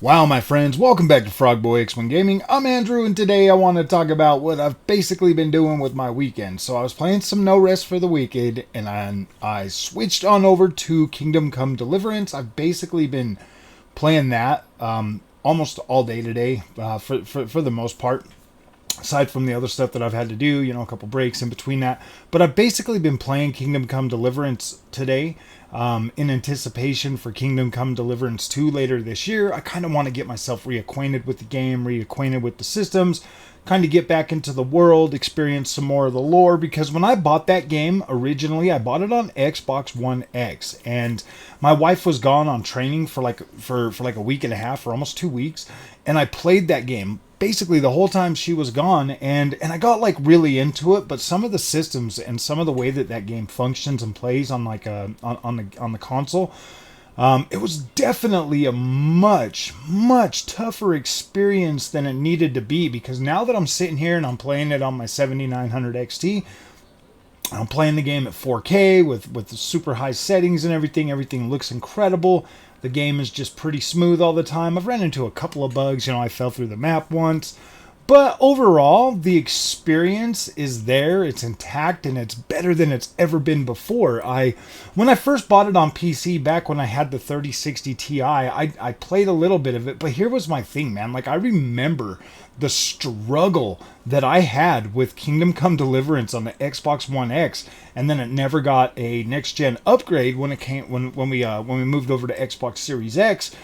Wow, my friends, welcome back to Frogboy X1 Gaming. I'm Andrew, and today I want to talk about what I've basically been doing with my weekend. So I was playing some No Rest for the Wicked, and I switched on over to Kingdom Come Deliverance. I've basically been playing that almost all day today, for the most part. Aside from the other stuff that I've had to do, a couple breaks in between that. But I've basically been playing Kingdom Come Deliverance today in anticipation for Kingdom Come Deliverance 2 later this year. I kind of want to get myself reacquainted with the game, reacquainted with the systems, kind of get back into the world, experience some more of the lore. Because when I bought that game originally, I bought it on Xbox One X. And my wife was gone on training for like a week and a half, or almost 2 weeks. And I played that game basically the whole time she was gone, and I got like really into it. But some of the systems and some of the way that game functions and plays on like on the console, it was definitely a much tougher experience than it needed to be. Because now that I'm sitting here and I'm playing it on my 7900 XT, I'm playing the game at 4K with the super high settings and everything. Everything looks incredible. The game is just pretty smooth all the time. I've ran into a couple of bugs. I fell through the map once. But overall, the experience is there. It's intact, and it's better than it's ever been before. When I first bought it on PC, back when I had the 3060 Ti, I played a little bit of it. But here was my thing, man. Like, I remember the struggle that I had with Kingdom Come Deliverance on the Xbox One X, and then it never got a next gen upgrade when we moved over to Xbox Series X.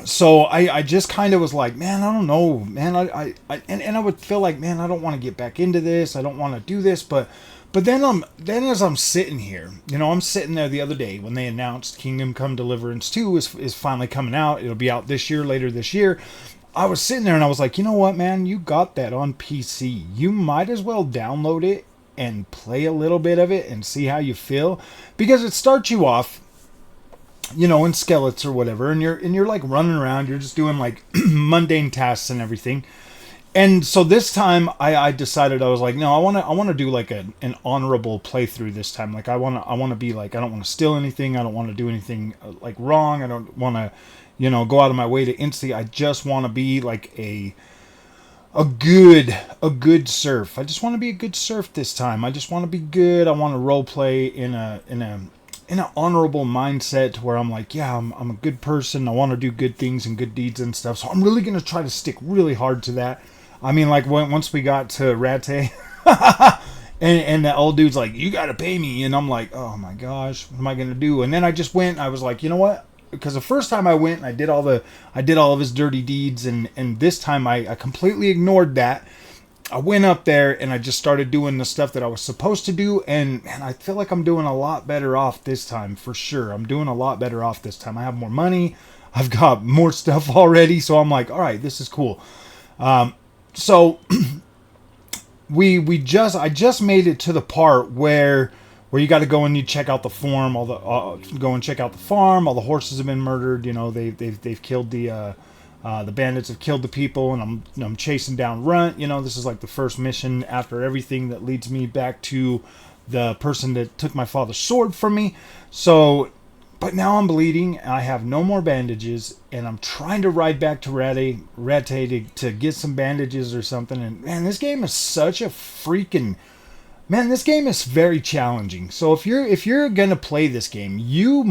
So I just kind of was like, man, I don't know, man. And I would feel like, man, I don't want to get back into this. I don't want to do this, but then as I'm sitting here, I'm sitting there the other day when they announced Kingdom Come Deliverance 2 is finally coming out. It'll be out later this year. I was sitting there and I was like, you know what, man? You got that on PC. You might as well download it and play a little bit of it and see how you feel. Because it starts you off, in skeletons or whatever, and you're like running around. You're just doing like mundane tasks and everything. And so this time I decided, I was like, no, I want to do like an honorable playthrough this time. Like I want to be like, I don't want to steal anything. I don't want to do anything like wrong. I don't want to go out of my way to instantly. I just want to be like a good surf. I just want to be a good surf this time. I just want to be good. I want to role play in an honorable mindset where I'm like, yeah, I'm a good person. I want to do good things and good deeds and stuff. So I'm really going to try to stick really hard to that. I mean, like once we got to Radeon, and the old dude's like, you got to pay me. And I'm like, oh my gosh, what am I going to do? And then I just went, I was like, you know what? Because the first time I went and I did all of his dirty deeds, and this time I completely ignored that. I went up there and I just started doing the stuff that I was supposed to do, and I feel like I'm doing a lot better off this time, for sure. I'm doing a lot better off this time. I have more money. I've got more stuff already, so I'm like, all right, this is cool. So I just made it to the part where you got to go and you check out the farm. Go and check out the farm. All the horses have been murdered. They've killed the bandits have killed the people, and I'm chasing down Runt. This is like the first mission after everything that leads me back to the person that took my father's sword from me. So, but now I'm bleeding, and I have no more bandages, and I'm trying to ride back to Radeon to get some bandages or something. And man, this game is such a freaking... Man, this game is very challenging. So if you're gonna play this game, you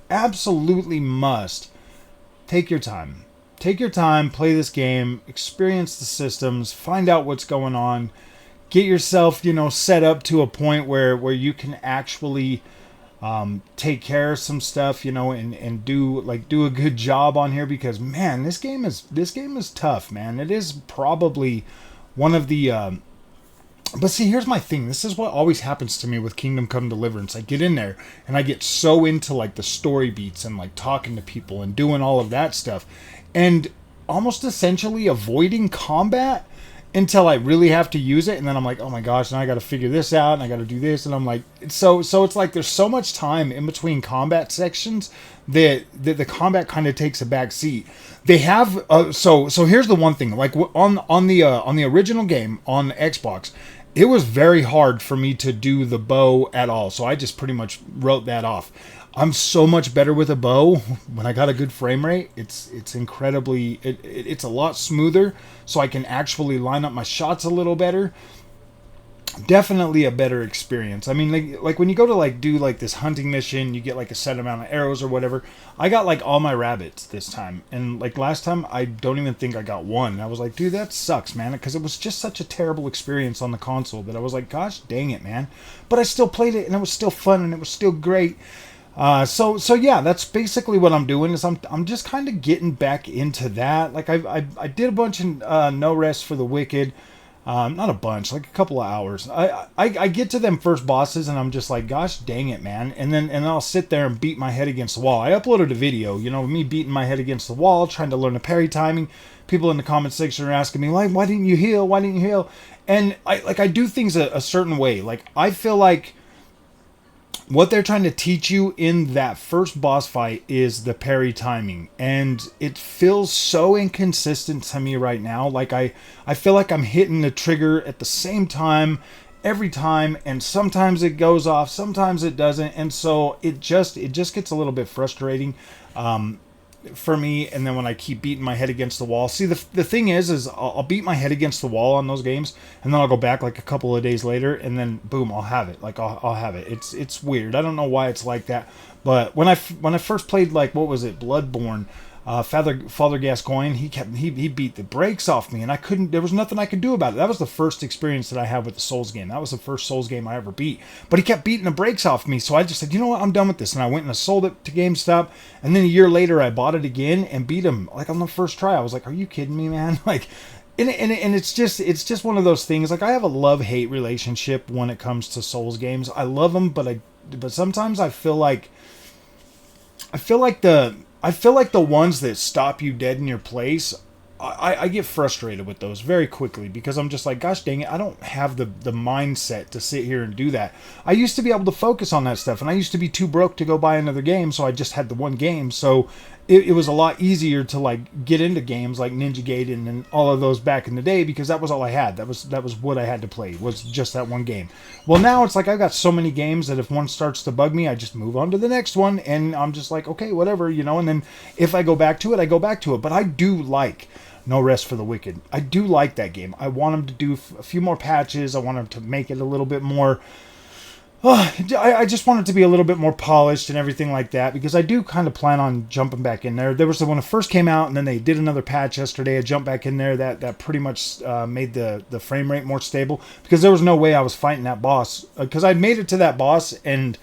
absolutely must take your time. Take your time, play this game, experience the systems, find out what's going on, get yourself, set up to a point where you can actually take care of some stuff, and do a good job on here. Because man, this game is tough, man. It is probably one of the but see, here's my thing. This is what always happens to me with Kingdom Come Deliverance. I get in there and I get so into like the story beats and like talking to people and doing all of that stuff, and almost essentially avoiding combat until I really have to use it. And then I'm like, oh my gosh, now I got to figure this out and I got to do this. And I'm like, so it's like there's so much time in between combat sections that the combat kind of takes a back seat. They have so here's the one thing, like on the original game on Xbox, it was very hard for me to do the bow at all. So I just pretty much wrote that off. I'm so much better with a bow when I got a good frame rate. It's incredibly it's a lot smoother, so I can actually line up my shots a little better. Definitely a better experience. I mean, like when you go to like do like this hunting mission, you get like a set amount of arrows or whatever. I got like all my rabbits this time, and like last time I don't even think I got one. I was like, dude, that sucks, man, because it was just such a terrible experience on the console that I was like, gosh dang it, man. But I still played it, and it was still fun, and it was still great. So yeah, that's basically what I'm doing. Is I'm just kind of getting back into that. Like I did a bunch of no rest for the wicked. Not a bunch, like a couple of hours. I get to them first bosses and I'm just like, gosh dang it, man. And then I'll sit there and beat my head against the wall. I uploaded a video, you know, me beating my head against the wall, trying to learn the parry timing. People in the comment section are asking me, like, why didn't you heal? Why didn't you heal? And I do things a certain way. Like, I feel like what they're trying to teach you in that first boss fight is the parry timing, and it feels so inconsistent to me right now. Like I feel like I'm hitting the trigger at the same time every time, and sometimes it goes off, sometimes it doesn't, and so it just gets a little bit frustrating for me. And then when I keep beating my head against the wall, see, the thing is I'll beat my head against the wall on those games, and then I'll go back like a couple of days later, and then boom, I'll have it. Like I'll have it. It's weird. I don't know why it's like that, but when I first played, like, what was it, Bloodborne, Father Gascoigne, he beat the brakes off me, and I couldn't. There was nothing I could do about it. That was the first experience that I had with the Souls game. That was the first Souls game I ever beat. But he kept beating the brakes off me, so I just said, you know what, I'm done with this, and I went and I sold it to GameStop. And then a year later, I bought it again and beat him like on the first try. I was like, are you kidding me, man? Like, and it's just one of those things. Like, I have a love-hate relationship when it comes to Souls games. I love them, but sometimes I feel like the ones that stop you dead in your place, I get frustrated with those very quickly, because I'm just like, gosh dang it, I don't have the mindset to sit here and do that. I used to be able to focus on that stuff, and I used to be too broke to go buy another game, so I just had the one game. So it was a lot easier to like get into games like Ninja Gaiden and all of those back in the day, because that was all I had. That was what I had to play, was just that one game. Well, now it's like I've got so many games that if one starts to bug me, I just move on to the next one, and I'm just like, okay, whatever, you know. And then if I go back to it, I go back to it. But I do like No Rest for the Wicked. I do like that game. I want them to do a few more patches. I want them to make it a little bit more... I just want it to be a little bit more polished and everything like that, because I do kind of plan on jumping back in there. There was when it first came out, and then they did another patch yesterday. I jumped back in there. That pretty much made the frame rate more stable, because there was no way I was fighting that boss, because I'd made it to that boss, and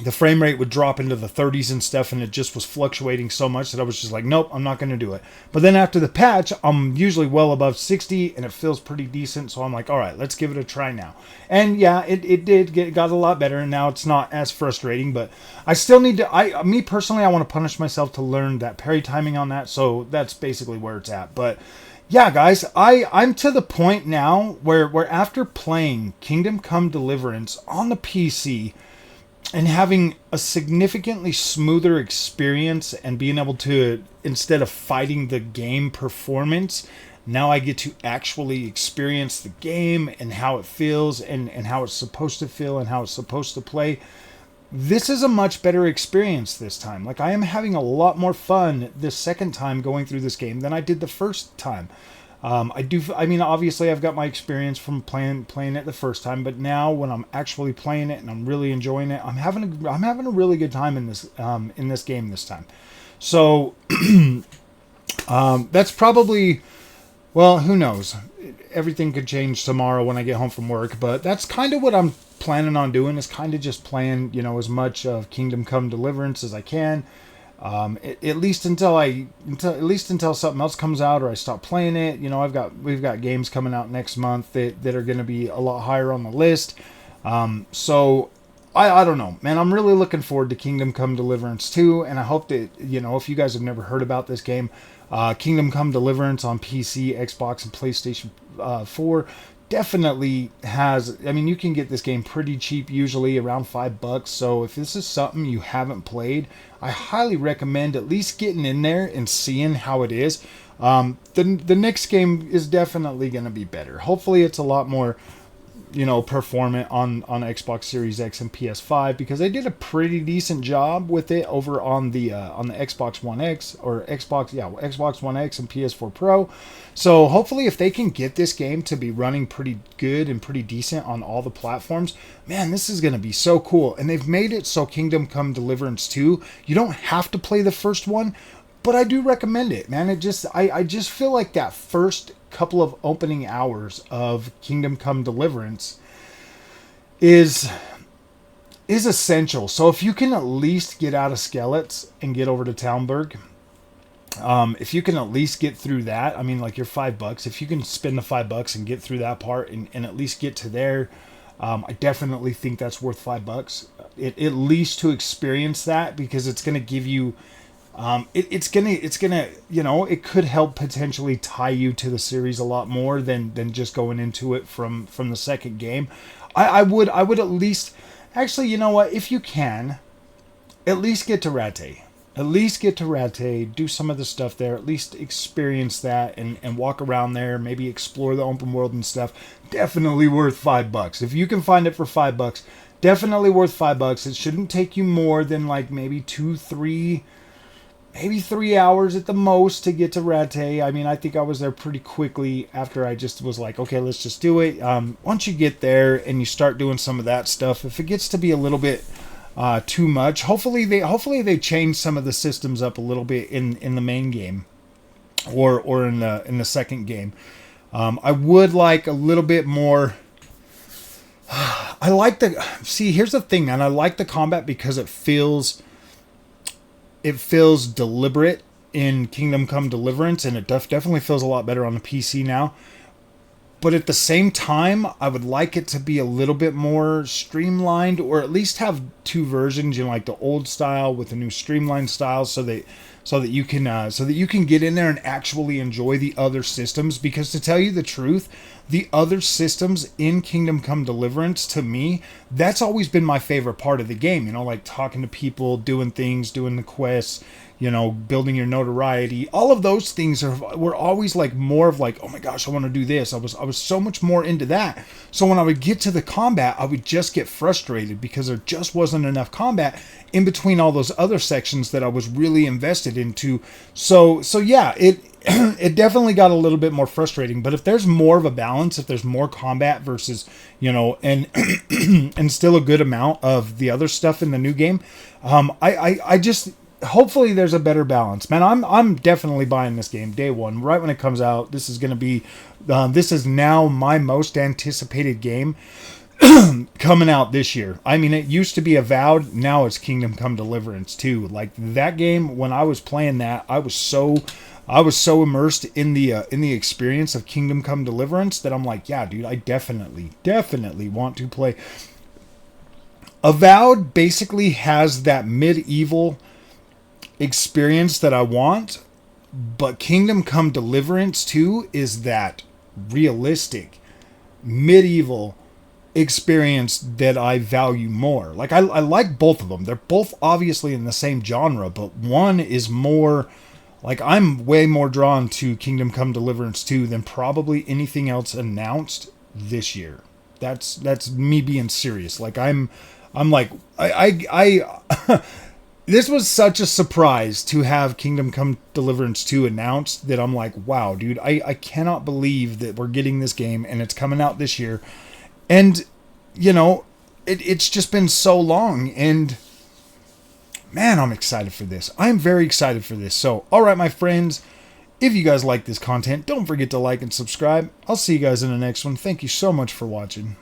the frame rate would drop into the 30s and stuff, and it just was fluctuating so much that I was just like, nope, I'm not going to do it. But then after the patch, I'm usually well above 60, and it feels pretty decent, so I'm like, all right, let's give it a try now. And yeah, it got a lot better, and now it's not as frustrating, but I still need to, me personally, I want to punish myself to learn that parry timing on that, so that's basically where it's at. But yeah, guys, I'm to the point now where after playing Kingdom Come Deliverance on the PC, and having a significantly smoother experience, and being able to, instead of fighting the game performance, now I get to actually experience the game and how it feels, and how it's supposed to feel, and how it's supposed to play. This is a much better experience this time. Like, I am having a lot more fun this second time going through this game than I did the first time. I mean, obviously I've got my experience from playing it the first time, but now when I'm actually playing it and I'm really enjoying it, I'm having a really good time in this game this time. So that's probably, well, who knows? Everything could change tomorrow when I get home from work, but that's kind of what I'm planning on doing, is kind of just playing, you know, as much of Kingdom Come Deliverance as I can. At least until something else comes out, or I stop playing it. You know, we've got games coming out next month that are going to be a lot higher on the list. So I don't know, man. I'm really looking forward to Kingdom Come Deliverance 2, and I hope that, you know, if you guys have never heard about this game, Kingdom Come Deliverance on PC, Xbox, and PlayStation 4 definitely has, I mean, you can get this game pretty cheap, usually around $5. So if this is something you haven't played, I highly recommend at least getting in there and seeing how it is. The next game is definitely going to be better. Hopefully it's a lot more perform it on Xbox Series X and PS5, because they did a pretty decent job with it over on the Xbox One X, or Xbox One X and PS4 Pro. So hopefully, if they can get this game to be running pretty good and pretty decent on all the platforms, man, this is going to be so cool. And they've made it so Kingdom Come Deliverance 2, you don't have to play the first one, but I do recommend it, man. I just feel like that first couple of opening hours of Kingdom Come Deliverance is essential. So if you can at least get out of Skelett's and get over to Townburg, if you can at least get through that, I mean, like, your $5, if you can spend the $5 and get through that part and at least get to there, I definitely think that's worth $5. At least to experience that, because it's going to give you, it's gonna, it could help potentially tie you to the series a lot more than just going into it from the second game. I would at least, actually, you know what? If you can, at least get to Radeon. At least get to Radeon, do some of the stuff there, at least experience that and walk around there, maybe explore the open world and stuff. Definitely worth $5. If you can find it for $5, definitely worth $5. It shouldn't take you more than like maybe 3 hours at the most to get to Radeon. I mean, I think I was there pretty quickly after I just was like, okay, let's just do it. Once you get there and you start doing some of that stuff, if it gets to be a little bit too much, hopefully they change some of the systems up a little bit in the main game, or in the second game. I would like a little bit more. Here's the thing, man. I like the combat because it feels deliberate in Kingdom Come Deliverance, and it definitely feels a lot better on the PC now. But at the same time, I would like it to be a little bit more streamlined, or at least have two versions, like the old style with the new streamlined style, so that you can get in there and actually enjoy the other systems. Because to tell you the truth, the other systems in Kingdom Come Deliverance, to me, that's always been my favorite part of the game. Like talking to people, doing things, doing the quests, building your notoriety. All of those things were always like more of like, oh my gosh, I want to do this. I was so much more into that. So when I would get to the combat, I would just get frustrated because there just wasn't enough combat in between all those other sections that I was really invested into. So yeah, it definitely got a little bit more frustrating. But if there's more of a balance, if there's more combat versus, and and still a good amount of the other stuff in the new game, I just, hopefully there's a better balance, man. I'm definitely buying this game day one, right when it comes out. This is going to be, this is now my most anticipated game coming out this year. I mean, it used to be Avowed, now it's Kingdom Come Deliverance 2. Like, that game, when I was playing that, I was so immersed in the experience of Kingdom Come Deliverance that I'm like, yeah, dude, I definitely want to play. Avowed basically has that medieval experience that I want, but Kingdom Come Deliverance 2 is that realistic medieval experience that I value more. Like, I like both of them. They're both obviously in the same genre, but one is more like, I'm way more drawn to Kingdom Come Deliverance 2 than probably anything else announced this year. That's me being serious. Like, I'm like, I this was such a surprise to have Kingdom Come Deliverance 2 announced that I'm like, wow, dude, I cannot believe that we're getting this game and it's coming out this year. And, it's just been so long, and man, I'm excited for this. I'm very excited for this. So, all right, my friends, if you guys like this content, don't forget to like and subscribe. I'll see you guys in the next one. Thank you so much for watching.